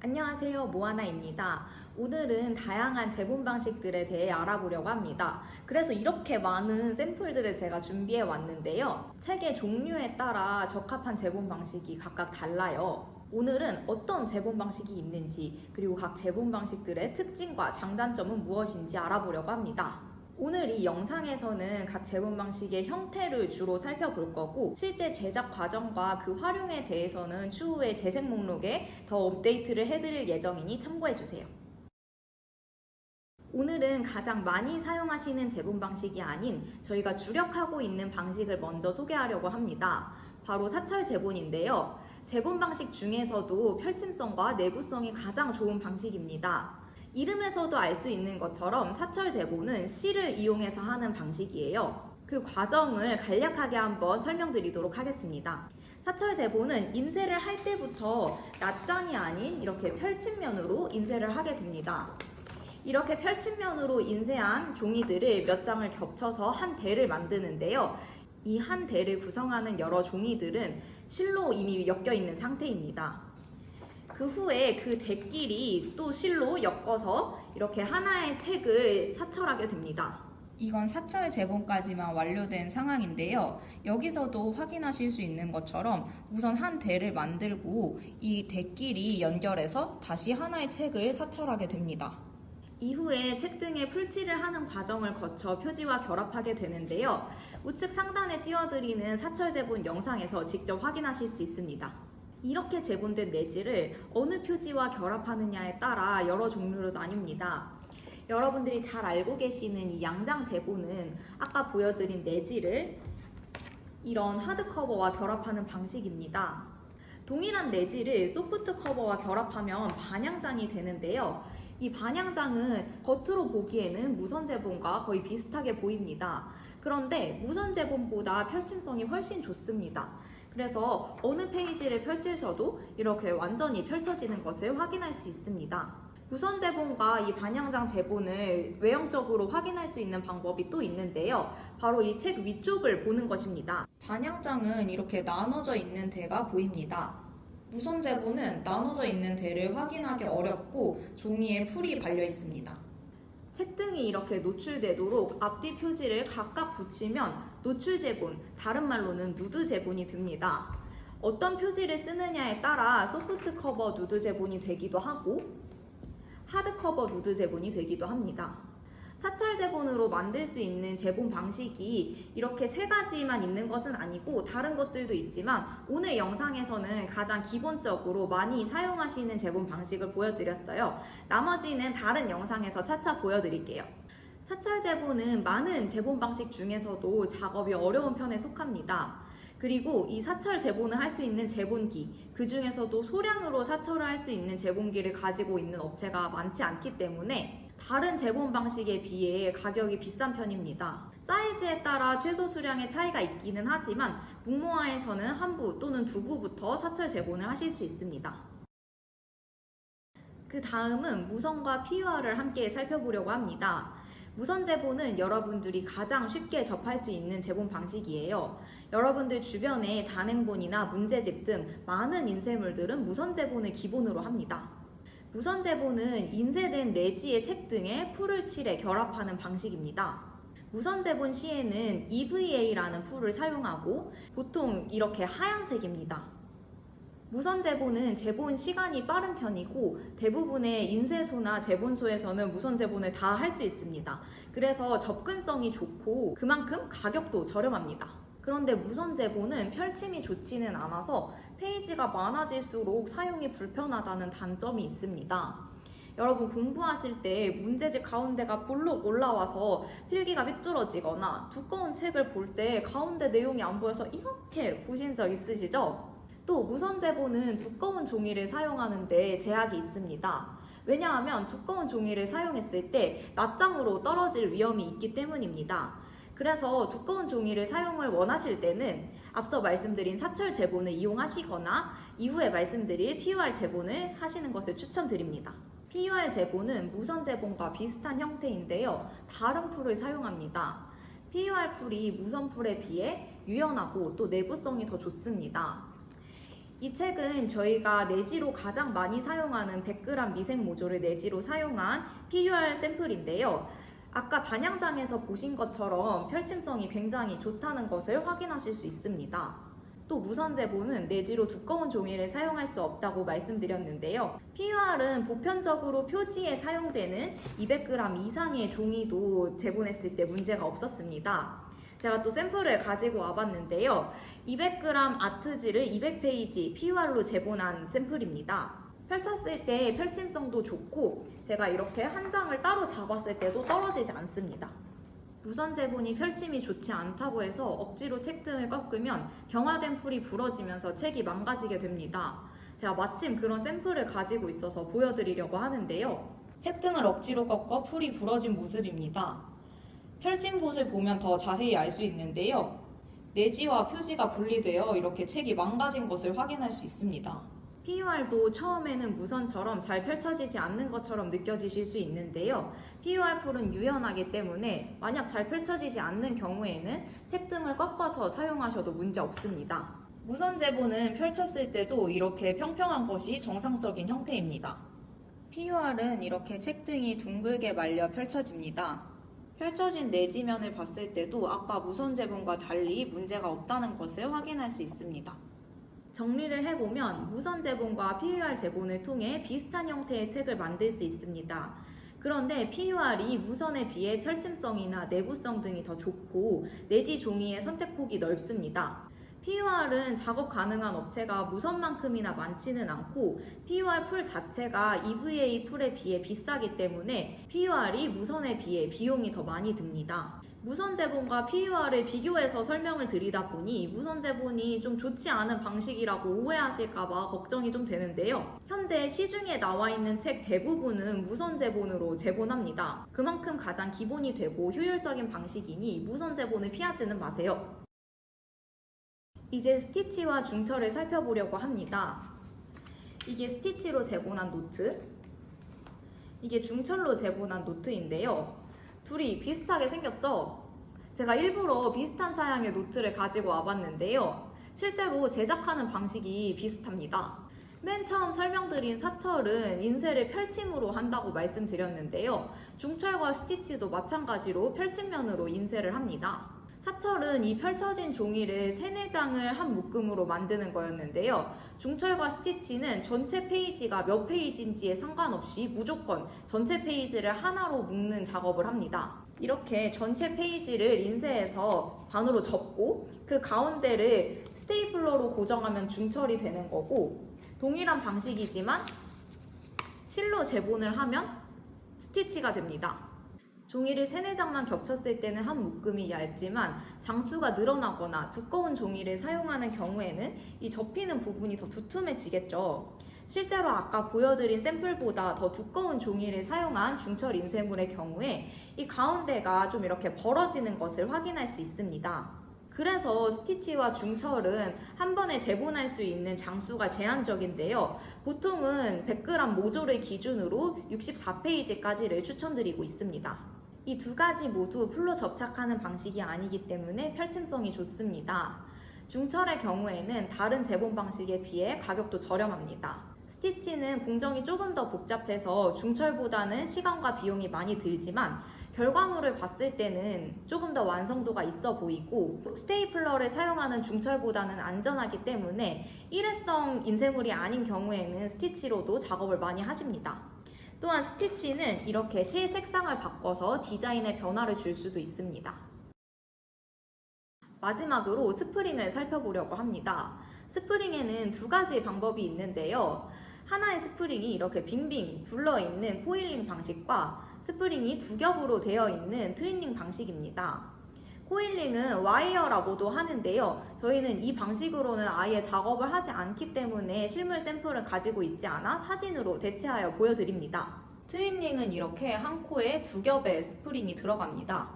안녕하세요, 모아나입니다. 오늘은 다양한 재본 방식들에 대해 알아보려고 합니다. 그래서 이렇게 많은 샘플들을 제가 준비해 왔는데요. 책의 종류에 따라 적합한 재본 방식이 각각 달라요. 오늘은 어떤 재본 방식이 있는지, 그리고 각 재본 방식들의 특징과 장단점은 무엇인지 알아보려고 합니다. 오늘 이 영상에서는 각 재본 방식의 형태를 주로 살펴볼 거고, 실제 제작 과정과 그 활용에 대해서는 추후에 재생 목록에 더 업데이트를 해드릴 예정이니 참고해주세요. 오늘은 가장 많이 사용하시는 재본 방식이 아닌 저희가 주력하고 있는 방식을 먼저 소개하려고 합니다. 바로 사철 재본인데요. 재본 방식 중에서도 펼침성과 내구성이 가장 좋은 방식입니다. 이름에서도 알 수 있는 것처럼 사철 재본은 실을 이용해서 하는 방식이에요. 그 과정을 간략하게 한번 설명드리도록 하겠습니다. 사철 재본은 인쇄를 할 때부터 낱장이 아닌 이렇게 펼침면으로 인쇄를 하게 됩니다. 이렇게 펼침면으로 인쇄한 종이들을 몇 장을 겹쳐서 한 대를 만드는데요. 이 한 대를 구성하는 여러 종이들은 실로 이미 엮여 있는 상태입니다. 그 후에 그 대끼리 또 실로 엮어서 이렇게 하나의 책을 사철하게 됩니다. 이건 사철 재본까지만 완료된 상황인데요. 여기서도 확인하실 수 있는 것처럼 우선 한 대를 만들고 이 대끼리 연결해서 다시 하나의 책을 사철하게 됩니다. 이후에 책 등에 풀칠을 하는 과정을 거쳐 표지와 결합하게 되는데요. 우측 상단에 띄워드리는 사철 재본 영상에서 직접 확인하실 수 있습니다. 이렇게 재본된 내지를 어느 표지와 결합하느냐에 따라 여러 종류로 나뉩니다. 여러분들이 잘 알고 계시는 이 양장 재본은 아까 보여드린 내지를 이런 하드커버와 결합하는 방식입니다. 동일한 내지를 소프트 커버와 결합하면 반양장이 되는데요. 이 반양장은 겉으로 보기에는 무선 재본과 거의 비슷하게 보입니다. 그런데 무선 재본보다 펼침성이 훨씬 좋습니다. 그래서 어느 페이지를 펼치셔도 이렇게 완전히 펼쳐지는 것을 확인할 수 있습니다. 무선 재본과 이 반양장 재본을 외형적으로 확인할 수 있는 방법이 또 있는데요. 바로 이 책 위쪽을 보는 것입니다. 반양장은 이렇게 나눠져 있는 대가 보입니다. 무선 재본은 나눠져 있는 대를 확인하기 어렵고 종이에 풀이 발려 있습니다. 책등이 이렇게 노출되도록 앞뒤 표지를 각각 붙이면 노출 재본, 다른 말로는 누드 재본이 됩니다. 어떤 표지를 쓰느냐에 따라 소프트 커버 누드 재본이 되기도 하고 하드 커버 누드 재본이 되기도 합니다. 사철 재본으로 만들 수 있는 재본 방식이 이렇게 세 가지만 있는 것은 아니고 다른 것들도 있지만 오늘 영상에서는 가장 기본적으로 많이 사용하시는 재본 방식을 보여드렸어요. 나머지는 다른 영상에서 차차 보여드릴게요. 사철 재본은 많은 재본 방식 중에서도 작업이 어려운 편에 속합니다. 그리고 이 사철 재본을 할 수 있는 재본기, 그 중에서도 소량으로 사철을 할 수 있는 재본기를 가지고 있는 업체가 많지 않기 때문에 다른 재본 방식에 비해 가격이 비싼 편입니다. 사이즈에 따라 최소 수량의 차이가 있기는 하지만 북모아에서는 한 부 또는 두 부부터 사철 재본을 하실 수 있습니다. 그 다음은 무선과 PUR을 함께 살펴보려고 합니다. 무선 재본은 여러분들이 가장 쉽게 접할 수 있는 재본 방식이에요. 여러분들 주변에 단행본이나 문제집 등 많은 인쇄물들은 무선 재본을 기본으로 합니다. 무선 재본은 인쇄된 내지의 책 등에 풀을 칠해 결합하는 방식입니다. 무선 재본 시에는 EVA라는 풀을 사용하고 보통 이렇게 하얀색입니다. 무선 재본은 재본 시간이 빠른 편이고 대부분의 인쇄소나 재본소에서는 무선 재본을 다 할 수 있습니다. 그래서 접근성이 좋고 그만큼 가격도 저렴합니다. 그런데 무선 재본은 펼침이 좋지는 않아서 페이지가 많아질수록 사용이 불편하다는 단점이 있습니다. 여러분 공부하실 때 문제집 가운데가 볼록 올라와서 필기가 삐뚤어지거나 두꺼운 책을 볼 때 가운데 내용이 안 보여서 이렇게 보신 적 있으시죠? 또 무선 재본은 두꺼운 종이를 사용하는데 제약이 있습니다. 왜냐하면 두꺼운 종이를 사용했을 때 낱장으로 떨어질 위험이 있기 때문입니다. 그래서 두꺼운 종이를 사용을 원하실 때는 앞서 말씀드린 사철 재본을 이용하시거나 이후에 말씀드릴 PUR 재본을 하시는 것을 추천드립니다. PUR 재본은 무선 재본과 비슷한 형태인데요. 다른 풀을 사용합니다. PUR 풀이 무선 풀에 비해 유연하고 또 내구성이 더 좋습니다. 이 책은 저희가 내지로 가장 많이 사용하는 100g 미생 모조를 내지로 사용한 PUR 샘플인데요. 아까 반향장에서 보신 것처럼 펼침성이 굉장히 좋다는 것을 확인하실 수 있습니다. 또 무선 제보는 내지로 두꺼운 종이를 사용할 수 없다고 말씀드렸는데요. PUR은 보편적으로 표지에 사용되는 200g 이상의 종이도 제본했을 때 문제가 없었습니다. 제가 또 샘플을 가지고 와봤는데요. 200g 아트지를 200페이지 PUR로 제본한 샘플입니다. 펼쳤을 때 펼침성도 좋고 제가 이렇게 한 장을 따로 잡았을 때도 떨어지지 않습니다. 무선 제본이 펼침이 좋지 않다고 해서 억지로 책등을 꺾으면 경화된 풀이 부러지면서 책이 망가지게 됩니다. 제가 마침 그런 샘플을 가지고 있어서 보여드리려고 하는데요. 책등을 억지로 꺾어 풀이 부러진 모습입니다. 펼친 곳을 보면 더 자세히 알 수 있는데요. 내지와 표지가 분리되어 이렇게 책이 망가진 것을 확인할 수 있습니다. PUR도 처음에는 무선처럼 잘 펼쳐지지 않는 것처럼 느껴지실 수 있는데요. PUR 풀은 유연하기 때문에 만약 잘 펼쳐지지 않는 경우에는 책등을 꺾어서 사용하셔도 문제 없습니다. 무선 제본은 펼쳤을 때도 이렇게 평평한 것이 정상적인 형태입니다. PUR은 이렇게 책등이 둥글게 말려 펼쳐집니다. 펼쳐진 내지면을 봤을 때도 아까 무선 제본과 달리 문제가 없다는 것을 확인할 수 있습니다. 정리를 해보면 무선 제본과 PUR 제본을 통해 비슷한 형태의 책을 만들 수 있습니다. 그런데 PUR이 무선에 비해 펼침성이나 내구성 등이 더 좋고 내지 종이의 선택폭이 넓습니다. PUR은 작업 가능한 업체가 무선만큼이나 많지는 않고 PUR 풀 자체가 EVA 풀에 비해 비싸기 때문에 PUR이 무선에 비해 비용이 더 많이 듭니다. 무선 제본과 PUR을 비교해서 설명을 드리다 보니 무선 제본이 좀 좋지 않은 방식이라고 오해하실까봐 걱정이 좀 되는데요. 현재 시중에 나와 있는 책 대부분은 무선 제본으로 제본합니다. 그만큼 가장 기본이 되고 효율적인 방식이니 무선 제본을 피하지는 마세요. 이제 스티치와 중철을 살펴보려고 합니다. 이게 스티치로 제본한 노트, 이게 중철로 제본한 노트인데요. 둘이 비슷하게 생겼죠? 제가 일부러 비슷한 사양의 노트를 가지고 와봤는데요. 실제로 제작하는 방식이 비슷합니다. 맨 처음 설명드린 사철은 인쇄를 펼침으로 한다고 말씀드렸는데요. 중철과 스티치도 마찬가지로 펼침면으로 인쇄를 합니다. 사철은 이 펼쳐진 종이를 3-4장을 한 묶음으로 만드는 거였는데요. 중철과 스티치는 전체 페이지가 몇 페이지인지에 상관없이 무조건 전체 페이지를 하나로 묶는 작업을 합니다. 이렇게 전체 페이지를 인쇄해서 반으로 접고 그 가운데를 스테이플러로 고정하면 중철이 되는 거고, 동일한 방식이지만 실로 제본을 하면 스티치가 됩니다. 종이를 3-4장만 겹쳤을 때는 한 묶음이 얇지만 장수가 늘어나거나 두꺼운 종이를 사용하는 경우에는 이 접히는 부분이 더 두툼해지겠죠. 실제로 아까 보여드린 샘플보다 더 두꺼운 종이를 사용한 중철 인쇄물의 경우에 이 가운데가 좀 이렇게 벌어지는 것을 확인할 수 있습니다. 그래서 스티치와 중철은 한 번에 제본할 수 있는 장수가 제한적인데요. 보통은 100g 모조를 기준으로 64페이지까지를 추천드리고 있습니다. 이 두 가지 모두 풀로 접착하는 방식이 아니기 때문에 펼침성이 좋습니다. 중철의 경우에는 다른 제본 방식에 비해 가격도 저렴합니다. 스티치는 공정이 조금 더 복잡해서 중철보다는 시간과 비용이 많이 들지만 결과물을 봤을 때는 조금 더 완성도가 있어 보이고, 스테이플러를 사용하는 중철보다는 안전하기 때문에 일회성 인쇄물이 아닌 경우에는 스티치로도 작업을 많이 하십니다. 또한 스티치는 이렇게 실 색상을 바꿔서 디자인에 변화를 줄 수도 있습니다. 마지막으로 스프링을 살펴보려고 합니다. 스프링에는 두 가지 방법이 있는데요. 하나의 스프링이 이렇게 빙빙 둘러있는 코일링 방식과 스프링이 두 겹으로 되어 있는 트윈링 방식입니다. 코일링은 와이어라고도 하는데요. 저희는 이 방식으로는 아예 작업을 하지 않기 때문에 실물 샘플을 가지고 있지 않아 사진으로 대체하여 보여드립니다. 트윈링은 이렇게 한 코에 두 겹의 스프링이 들어갑니다.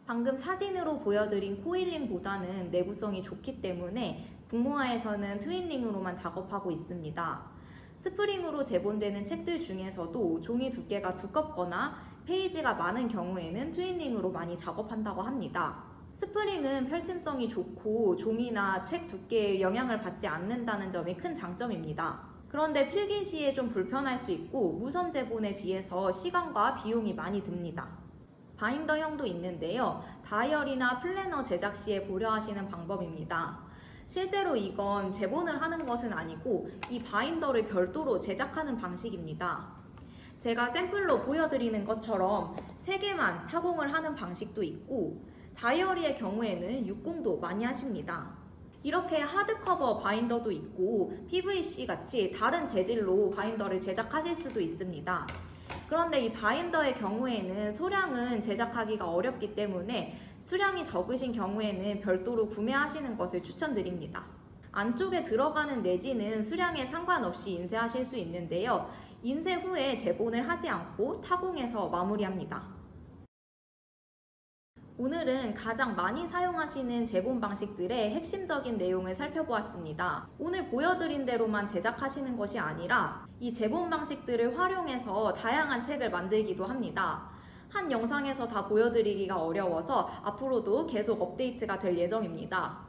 방금 사진으로 보여드린 코일링보다는 내구성이 좋기 때문에 국모아에서는 트윈링으로만 작업하고 있습니다. 스프링으로 제본되는 책들 중에서도 종이 두께가 두껍거나 페이지가 많은 경우에는 트윈링으로 많이 작업한다고 합니다. 스프링은 펼침성이 좋고 종이나 책 두께에 영향을 받지 않는다는 점이 큰 장점입니다. 그런데 필기 시에 좀 불편할 수 있고 무선 제본에 비해서 시간과 비용이 많이 듭니다. 바인더형도 있는데요. 다이어리나 플래너 제작 시에 고려하시는 방법입니다. 실제로 이건 제본을 하는 것은 아니고 이 바인더를 별도로 제작하는 방식입니다. 제가 샘플로 보여드리는 것처럼 3개만 타공을 하는 방식도 있고 다이어리의 경우에는 6공도 많이 하십니다. 이렇게 하드커버 바인더도 있고 PVC 같이 다른 재질로 바인더를 제작하실 수도 있습니다. 그런데 이 바인더의 경우에는 소량은 제작하기가 어렵기 때문에 수량이 적으신 경우에는 별도로 구매하시는 것을 추천드립니다. 안쪽에 들어가는 내지는 수량에 상관없이 인쇄하실 수 있는데요. 인쇄 후에 제본을 하지 않고 타공해서 마무리합니다. 오늘은 가장 많이 사용하시는 제본 방식들의 핵심적인 내용을 살펴보았습니다. 오늘 보여드린 대로만 제작하시는 것이 아니라 이 제본 방식들을 활용해서 다양한 책을 만들기도 합니다. 한 영상에서 다 보여드리기가 어려워서 앞으로도 계속 업데이트가 될 예정입니다.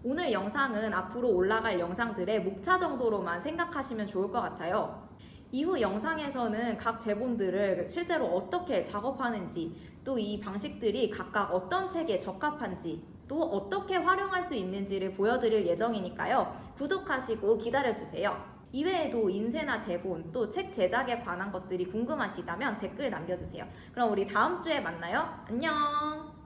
오늘 영상은 앞으로 올라갈 영상들의 목차 정도로만 생각하시면 좋을 것 같아요. 이후 영상에서는 각 제본들을 실제로 어떻게 작업하는지, 또 이 방식들이 각각 어떤 책에 적합한지, 또 어떻게 활용할 수 있는지를 보여드릴 예정이니까요. 구독하시고 기다려주세요. 이외에도 인쇄나 제본, 또 책 제작에 관한 것들이 궁금하시다면 댓글 남겨주세요. 그럼 우리 다음 주에 만나요. 안녕!